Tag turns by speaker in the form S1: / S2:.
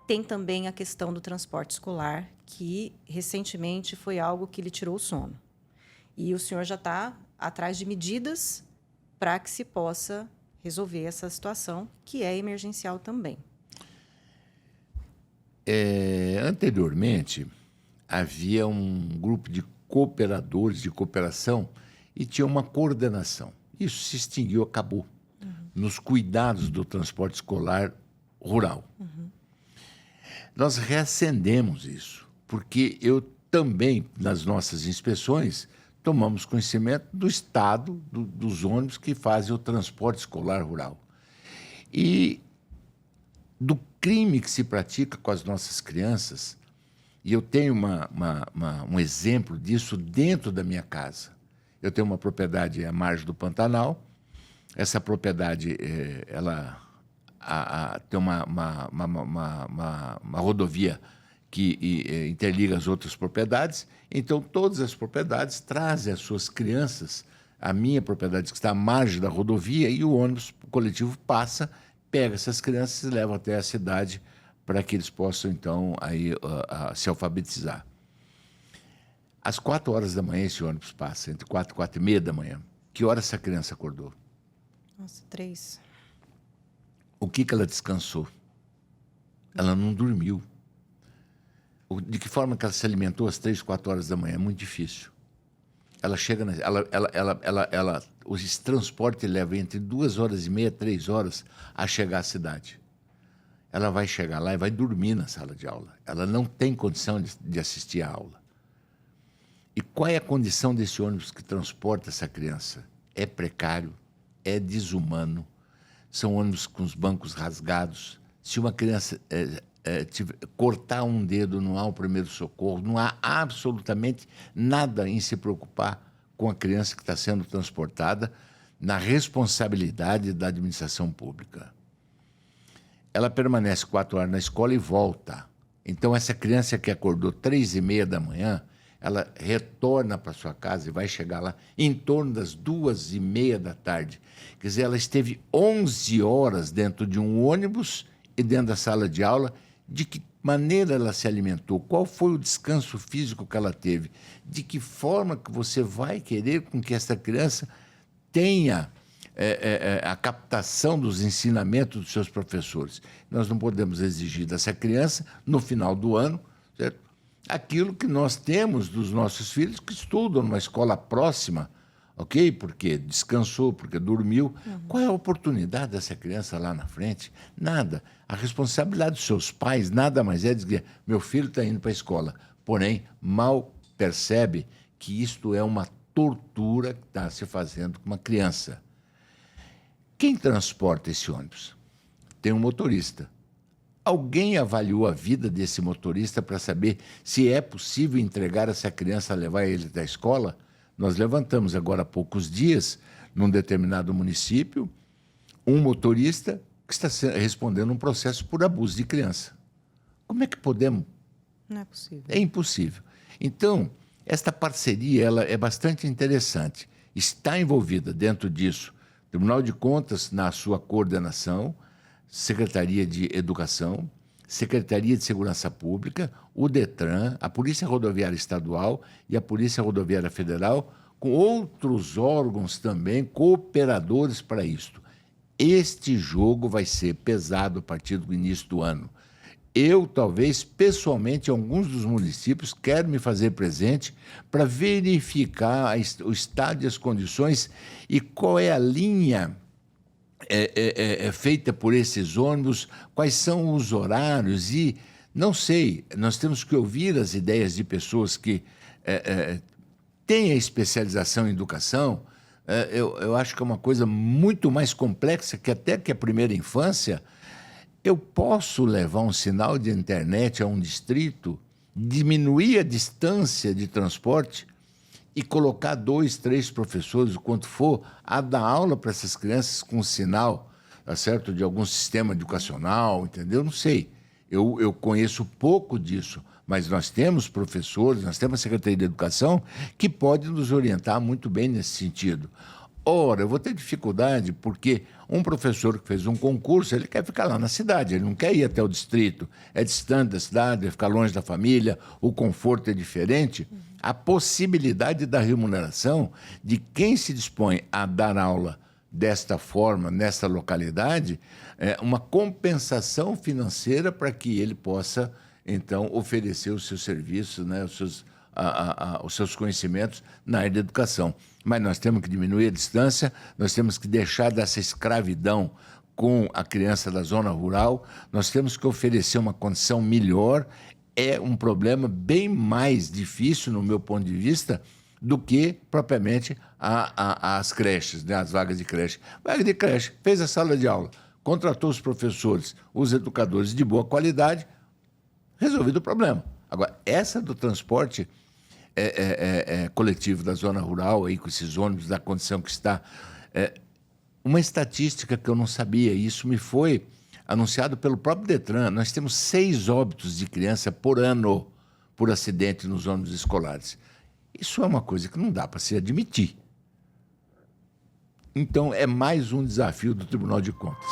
S1: Tem também a questão do transporte escolar, que recentemente foi algo que lhe tirou o sono. E o senhor já está atrás de medidas para que se possa resolver essa situação, que é emergencial também.
S2: Anteriormente, havia um grupo de cooperadores, de cooperação, e tinha uma coordenação. Isso se extinguiu, acabou, nos cuidados do transporte escolar rural. Nós reacendemos isso, porque eu também, nas nossas inspeções, tomamos conhecimento do estado dos ônibus que fazem o transporte escolar rural. E do crime que se pratica com as nossas crianças, e eu tenho um exemplo disso dentro da minha casa. Eu tenho uma propriedade à margem do Pantanal. Essa propriedade, ela tem uma rodovia que interliga as outras propriedades. Então, todas as propriedades trazem as suas crianças. A minha propriedade, que está à margem da rodovia, e o ônibus coletivo passa, pega essas crianças e leva até a cidade para que eles possam, então, aí, se alfabetizar. Às 4 horas da manhã, esse ônibus passa, entre 4 e 4 e meia da manhã. Que hora essa criança acordou?
S1: Nossa, 3.
S2: O que ela descansou? Ela não dormiu. De que forma que ela se alimentou às 3, 4 horas da manhã? É muito difícil. Ela chega, esse transporte leva entre 2 horas e meia, 3 horas a chegar à cidade. Ela vai chegar lá e vai dormir na sala de aula. Ela não tem condição de assistir à aula. E qual é a condição desse ônibus que transporta essa criança? É precário, é desumano, são ônibus com os bancos rasgados. Se uma criança cortar um dedo, não há o primeiro socorro, não há absolutamente nada em se preocupar com a criança que está sendo transportada na responsabilidade da administração pública. Ela permanece 4 horas na escola e volta. Então, essa criança que acordou 3 e meia da manhã, ela retorna para sua casa e vai chegar lá em torno das 2 e meia da tarde. Quer dizer, ela esteve 11 horas dentro de um ônibus e dentro da sala de aula. De que maneira ela se alimentou? Qual foi o descanso físico que ela teve? De que forma que você vai querer com que essa criança tenha a captação dos ensinamentos dos seus professores? Nós não podemos exigir dessa criança, no final do ano, certo? Aquilo que nós temos dos nossos filhos que estudam numa escola próxima, ok? Porque descansou, porque dormiu. Qual é a oportunidade dessa criança lá na frente? Nada. A responsabilidade dos seus pais nada mais é dizer: meu filho está indo para a escola. Porém, mal percebe que isto é uma tortura que está se fazendo com uma criança. Quem transporta esse ônibus? Tem um motorista. Alguém avaliou a vida desse motorista para saber se é possível entregar essa criança, levar ele da escola? Nós levantamos agora há poucos dias, num determinado município, um motorista que está respondendo um processo por abuso de criança. Como é que podemos?
S1: Não é possível.
S2: É impossível. Então, esta parceria ela é bastante interessante. Está envolvida dentro disso Tribunal de Contas na sua coordenação, Secretaria de Educação, Secretaria de Segurança Pública, o DETRAN, a Polícia Rodoviária Estadual e a Polícia Rodoviária Federal, com outros órgãos também cooperadores para isto. Este jogo vai ser pesado a partir do início do ano. Eu, talvez, pessoalmente, em alguns dos municípios, quero me fazer presente para verificar o estado e as condições e qual é a linha feita por esses ônibus, quais são os horários e, não sei, nós temos que ouvir as ideias de pessoas que têm a especialização em educação. Eu acho que é uma coisa muito mais complexa que até que a primeira infância. Eu posso levar um sinal de internet a um distrito, diminuir a distância de transporte e colocar 2, 3 professores, o quanto for, a dar aula para essas crianças com sinal, tá certo, de algum sistema educacional, entendeu? Não sei. Eu conheço pouco disso, mas nós temos professores, nós temos a Secretaria de Educação que pode nos orientar muito bem nesse sentido. Ora, eu vou ter dificuldade porque um professor que fez um concurso, ele quer ficar lá na cidade, ele não quer ir até o distrito. É distante da cidade, é ficar longe da família, o conforto é diferente. A possibilidade da remuneração de quem se dispõe a dar aula desta forma, nesta localidade, é uma compensação financeira para que ele possa, então, oferecer os seus serviços, né, os seus conhecimentos na área da educação. Mas nós temos que diminuir a distância, nós temos que deixar dessa escravidão com a criança da zona rural, nós temos que oferecer uma condição melhor. É um problema bem mais difícil, no meu ponto de vista, do que propriamente as creches, né, as vagas de creche. Vaga de creche, fez a sala de aula, contratou os professores, os educadores de boa qualidade, resolvido o problema. Agora, essa do transporte coletivo da zona rural, aí, com esses ônibus da condição que está, uma estatística que eu não sabia, e isso me foi anunciado pelo próprio Detran. Nós temos 6 óbitos de criança por ano por acidente nos ônibus escolares. Isso é uma coisa que não dá para se admitir. Então, é mais um desafio do Tribunal de Contas.